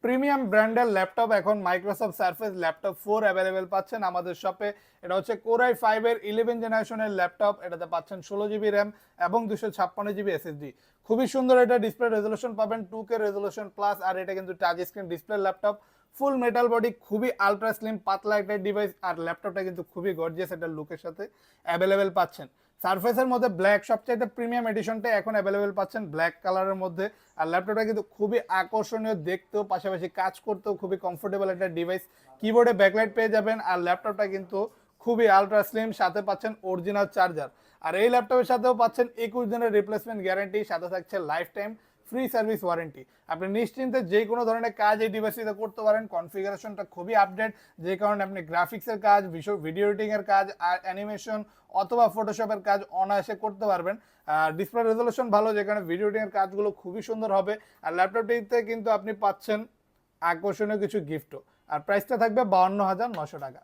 Premium ব্র্যান্ডের laptop এখন Microsoft surface laptop 4 available পাচ্ছেন আমাদের শপে। এটা হচ্ছে কোরাই 5 এর 11 জেনারেশনের ল্যাপটপ। এটাতে পাচ্ছেন 16 জিবি র্যাম এবং 256 জিবি এসএসডি। খুবই সুন্দর এটা ডিসপ্লে রেজলিউশন পাবেন 2K রেজলিউশন প্লাস। আর এটা কিন্তু টাচ স্ক্রিন ডিসপ্লে ল্যাপটপ, ফুল মেটাল বডি, খুবই আলট্রা স্লিম পাতলা একটা ডিভাইস। আর ল্যাপটপটা কিন্তু খুবই গর্জিয়াস একটা লুকের সাথে অ্যাভেলেবেল পাচ্ছেন। সারফেসের মধ্যে ব্ল্যাক সবচাইতে প্রিমিয়াম এডিশনটা এখন অ্যাভেলেবেল পাচ্ছেন ব্ল্যাক কালারের মধ্যে। আর ল্যাপটপটা কিন্তু খুবই আকর্ষণীয় দেখতেও, পাশাপাশি কাজ করতেও খুবই কমফোর্টেবল একটা ডিভাইস। কিবোর্ডে ব্যাকলাইট পেয়ে যাবেন। আর ল্যাপটপটা কিন্তু খুবই আলট্রা স্লিম, সাথে পাচ্ছেন অরিজিনাল চার্জার। আর এই ল্যাপটপের সাথেও পাচ্ছেন 21 দিনের রিপ্লেসমেন্ট গ্যারান্টি, সাথে থাকছে life time free service warranty. আপনি নিশ্চিন্তে যে কোনো ধরনের কাজ এই ডিভাইসটিতে করতে পারেন। কনফিগারেশনটা খুবই আপডেট, যে কারণে আপনি গ্রাফিক্সের কাজ, ভিডিও এডিটিং এর কাজ, আর অ্যানিমেশন অথবা ফটোশপের কাজ অনায়াসে করতে পারবেন। ডিসপ্লে রেজলিউশন ভালো, যে কারণে ভিডিও এডিটিং এর কাজগুলো খুবই সুন্দর হবে। আর ল্যাপটপটিতে কিন্তু আপনি পাচ্ছেন আকর্ষণীয় কিছু গিফটও। আর প্রাইসটা থাকবে 52,900 টাকা।